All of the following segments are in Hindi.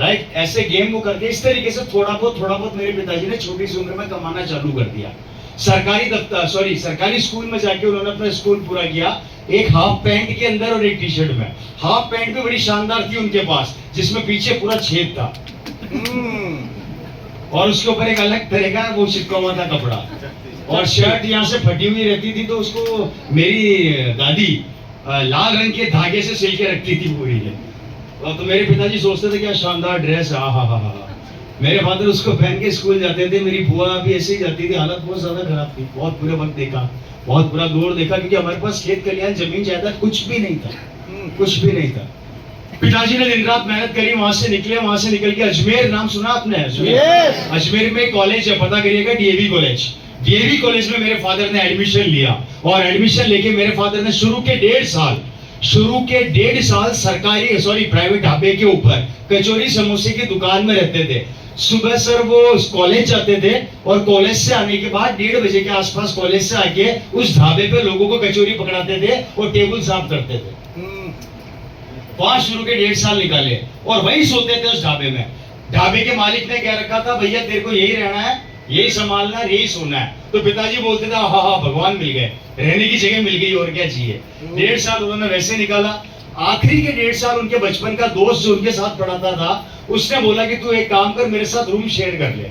राइट। ऐसे गेम वो करके इस तरीके से थोड़ा बहुत मेरे पिताजी ने छोटी सी उम्र में कमाना चालू कर दिया। सरकारी स्कूल में जाके उन्होंने अपना स्कूल पूरा किया, एक हाफ पैंट के अंदर और एक टी शर्ट में। हाफ पैंट भी बड़ी शानदार थी उनके पास, जिसमें पीछे पूरा छेद था और उसके ऊपर एक अलग तरह का वो चिपका हुआ था कपड़ा, और शर्ट यहाँ से फटी हुई रहती थी, तो उसको मेरी दादी लाल रंग के धागे से सिल के रखती थी पूरी है। और तो मेरे पिताजी सोचते थे क्या शानदार ड्रेस, हा। मेरे फादर उसको पहन के स्कूल जाते थे, मेरी बुआ भी ऐसे ही जाती थी। हालत बहुत ज्यादा खराब थी, बहुत बुरे वक्त देखा, बहुत बुरा दौर देखा, क्योंकि हमारे पास खेत खलियान जमीन जायदाद कुछ भी नहीं था, कुछ भी नहीं था। पिताजी ने दिन रात मेहनत करी, वहां से निकल के अजमेर, नाम सुना आपने? अजमेर में कॉलेज है, पता करिएगा, डीएवी कॉलेज में मेरे फादर ने एडमिशन लिया, और एडमिशन लेके मेरे फादर ने शुरू के 1.5 साल प्राइवेट ढाबे के ऊपर कचौरी समोसे की दुकान में रहते थे। सुबह सर वो कॉलेज जाते थे, और कॉलेज से आने के बाद 1:30 बजे के आसपास कॉलेज से आके उस ढाबे पे लोगों को कचौरी पकड़ाते थे और टेबल साफ करते थे। वहां शुरू के 1.5 साल निकाले, और वहीं सोते थे उस ढाबे में। ढाबे के मालिक ने कह रखा था, भैया तेरे को यही रहना है, यही संभालना है, यही सोना है। तो पिताजी बोलते थे हाँ भगवान मिल गए, रहने की जगह मिल गई, और क्या चाहिए। 1.5 साल उन्होंने वैसे निकाला। आखिरी के 1.5 साल उनके बचपन का दोस्त जो उनके साथ पढ़ाता था, उसने बोला कि तू एक काम कर, मेरे साथ रूम शेयर कर ले।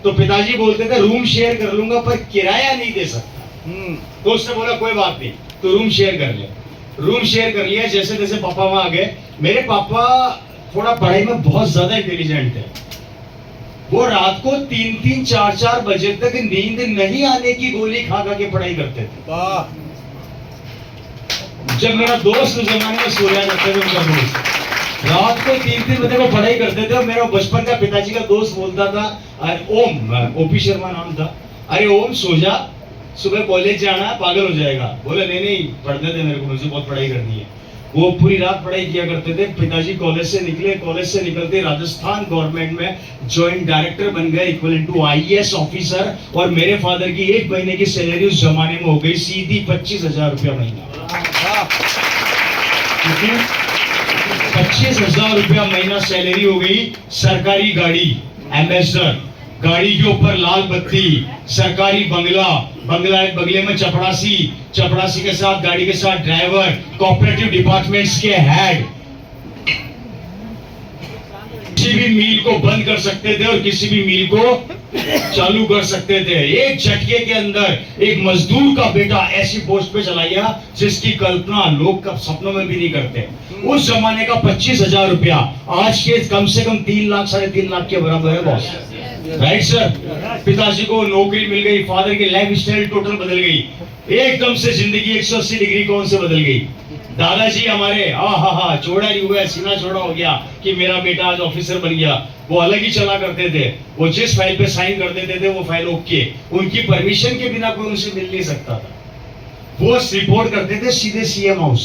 तो पिताजी बोलते थे रूम शेयर कर लूंगा पर किराया नहीं दे सकता। तो उसने बोला कोई बात नहीं, तो रूम शेयर कर ले। रूम शेयर कर लिया। जैसे जैसे पापा वहां आ गए, मेरे पापा थोड़ा पढ़ाई में बहुत ज्यादा इंटेलिजेंट थे। वो रात को 3-3, 4-4 बजे तक नींद नहीं आने की गोली खा के पढ़ाई करते थे। जब मेरा दोस्त उस जमाने में सोया करते थे, उनका दोस्त रात को 3-3 बजे को पढ़ाई करते थे, और मेरा बचपन का पिताजी का दोस्त बोलता था, अरे ओम, ओपी शर्मा नाम था, अरे ओम सो जा, सुबह कॉलेज जाना है, पागल हो जाएगा। बोले नहीं पढ़ने दे मेरे को, मुझे बहुत पढ़ाई करनी है। वो पूरी रात पढ़ाई किया करते थे। पिताजी कॉलेज से निकलते राजस्थान गवर्नमेंट में ज्वाइंट डायरेक्टर बन गए, इक्विवेलेंट टू आईएएस ऑफिसर। और मेरे फादर की 1 महीने की सैलरी उस जमाने में हो गई सीधी 25,000 रुपया महीना। 25,000 रुपया महीना सैलरी हो गई। सरकारी गाड़ी एम्बेसडर, गाड़ी के ऊपर लाल बत्ती, सरकारी बंगले में चपड़ासी के साथ, गाड़ी के साथ ड्राइवर, कोऑपरेटिव डिपार्टमेंट्स के हेड। किसी भी मील को बंद कर सकते थे और किसी भी मील को चालू कर सकते थे। एक झटके के अंदर एक मजदूर का बेटा ऐसी पोस्ट पे चला गया जिसकी कल्पना लोग कब सपनों में भी नहीं करते। उस जमाने का 25,000 रुपया आज के कम से कम 3 लाख 3.5 लाख के बराबर है बॉस। Right sir. पिताजी को नौकरी मिल गई, फादर की लाइफ स्टाइल टोटल बदल गई, एकदम से जिंदगी 180 डिग्री कौन से बदल गई। दादाजी हमारे चौड़ा नहीं हुआ, सीना चौड़ा हो गया कि मेरा बेटा आज ऑफिसर बन गया। वो अलग ही चला करते थे, वो जिस फाइल पे साइन कर देते थे वो फाइल ओके, उनकी परमिशन के बिना कोई उनसे मिल नहीं सकता था। वो रिपोर्ट करते थे सीधे सीएम हाउस,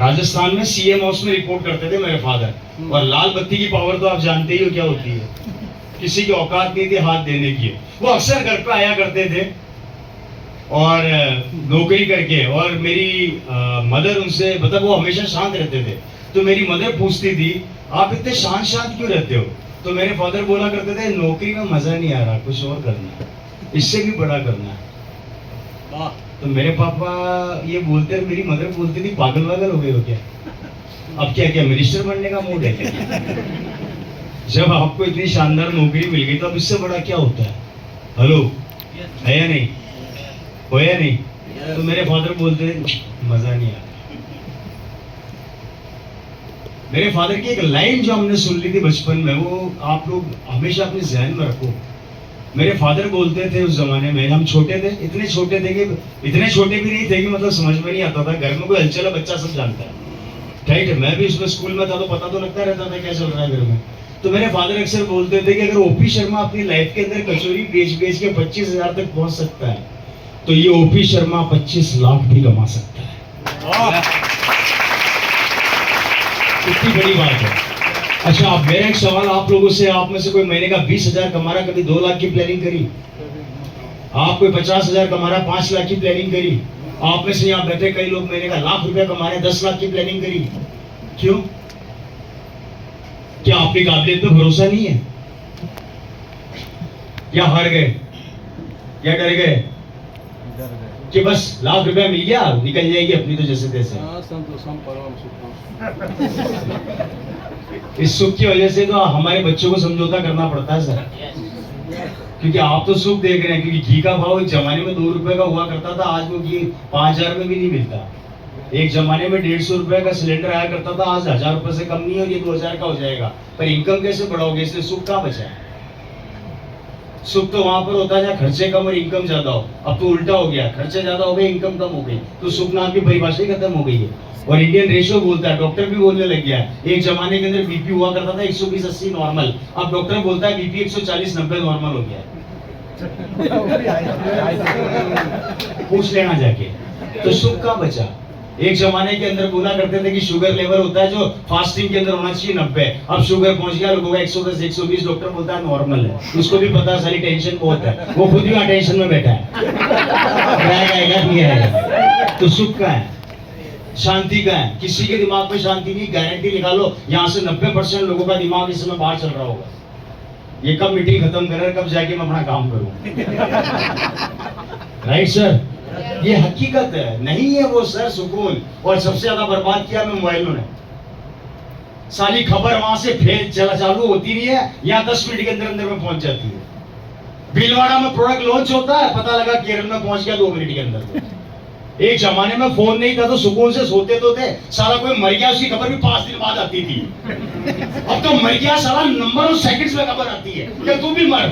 राजस्थान में सीएम हाउस में रिपोर्ट करते थे मेरे फादर। और लाल बत्ती की पावर तो आप जानते ही हो क्या होती है, किसी की औकात नहीं थी हाथ देने की। वो अक्सर घर पे आया करते थे और नौकरी करके, और मेरी मदर उनसे, मतलब वो हमेशा शांत रहते थे, तो मेरी मदर पूछती थी आप इतने शांत क्यों रहते हो। तो मेरे फादर बोला करते थे नौकरी में मजा नहीं आ रहा, कुछ और करना है, इससे भी बड़ा करना है। तो मेरे पापा ये बोलते, मेरी मदर बोलती थी पागल वागल हो गए हो क्या, अब क्या मिनिस्टर बनने का मूड है क्या। जब आपको इतनी शानदार नौकरी मिल गई तो अब इससे बड़ा क्या होता है। हेलो, है या नहीं, हो या नहीं। तो मेरे फादर बोलते मजा नहीं आया। मेरे फादर की एक लाइन जो हमने सुन ली थी बचपन में, वो आप लोग हमेशा अपने जहन में रखो। मेरे फादर बोलते थे उस जमाने में, हम छोटे थे, इतने छोटे थे कि इतने छोटे भी नहीं थे कि मतलब समझ में नहीं आता था, घर में कोई हलचल है बच्चा सब जानता है, राइट है। मैं भी उसमें स्कूल में था तो पता तो लगता रहता था क्या चल रहा है घर में। तो मेरे फादर अक्सर बोलते थे कि अगर ओपी शर्मा अपनी लाइफ के अंदर कचौरी बेच के 25,000 तक पहुंच सकता है, तो ये ओपी शर्मा 25 लाख भी कमा सकता है। कितनी बड़ी बात है। अच्छा, आप मेरा एक सवाल आप लोगों से, आप में से कोई महीने का 20,000 कमा रहा, कभी 2 लाख की प्लानिंग करी? आप कोई 50,000 कमा रहा, 5 लाख की प्लानिंग करी? आप में से यहाँ बैठे कई लोग महीने का 1 लाख रुपया कमा रहे, 10 लाख की प्लानिंग करी? क्यों? क्या आपकी काबिलियत पे भरोसा नहीं है? या हार गए या डर गए कि बस लाख रुपया मिल गया निकल जाएगी अपनी तो जैसे तैसे? इस सुख की वजह से तो हमारे बच्चों को समझौता करना पड़ता है सर, क्योंकि आप तो सुख देख रहे हैं। क्योंकि घी का भाव एक जमाने में 2 रुपए का हुआ करता था, आज वो घी 5,000 में भी नहीं मिलता। एक जमाने में 150 रुपए का सिलेंडर आया करता था, आज 1,000 रुपए से कम नहीं है और ये 2,000 का हो जाएगा। पर इनकम कैसे बढ़ाओगे? इसलिए सुख कहाँ बचा है? सुख तो वहां पर होता है जहाँ खर्चे कम और इनकम ज्यादा हो। अब तो उल्टा हो गया, खर्चे ज्यादा हो गए, इनकम कम हो गई, तो सुख नाम की परिभाषा ही खत्म हो गई है। और इंडियन रेशियो बोलता है, डॉक्टर भी बोलने लग गया है। एक जमाने के अंदर बीपी हुआ करता था 120/80 नॉर्मल, अब डॉक्टर बोलता है बीपी 140/90 नॉर्मल हो गया है। पूछ लेना जाके। तो सुख का बचा। एक जमाने के अंदर बोला करते थे कि शुगर लेवल होता है जो फास्टिंग के अंदर होना चाहिए 90, अब शुगर पहुंच गया लोगों का 110 120, डॉक्टर बोलता है नॉर्मल है। उसको भी पता सारी टेंशन बहुत है, वो खुद भी टेंशन में बैठा है नहीं आएगा। तो सुख का है, शांति का है। किसी के दिमाग में शांति नहीं, गारंटी निकालो यहाँ से 90% लोगों का दिमाग इस समय बाहर चल रहा होगा। ये कब मीटिंग खत्म करे, कब जाके मैं अपना काम करूं। राइट सर, ये हकीकत है। नहीं है वो सर सुकून। और सबसे ज्यादा बर्बाद किया मैं मोबाइलों ने। सारी खबर वहां से फेल चला चालू होती नहीं है, यहाँ 10 मिनट के अंदर अंदर में पहुंच जाती है। भीलवाड़ा में प्रोडक्ट लॉन्च होता है, पता लगा केरल में पहुंच गया 2 मिनट के अंदर। एक जमाने में फोन नहीं था तो सुकून से सोते तो थे, सारा कोई मर गया उसकी खबर भी 5 दिन बाद आती थी। अब तो मर गया सारा नंबर और सेकंड्स में खबर आती है कि तू भी मर।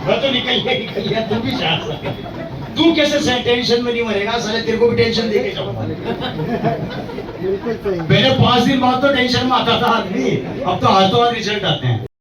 मैं तो निकल गया तू भी जा। तू कैसे टेंशन में नहीं मरेगा? साले तेरे को भी टेंशन देके जाऊंगा। पहले 5 दिन बाद तो टेंशन में आता था आदमी, अब तो हाथों हाथ रिजल्ट आते हैं।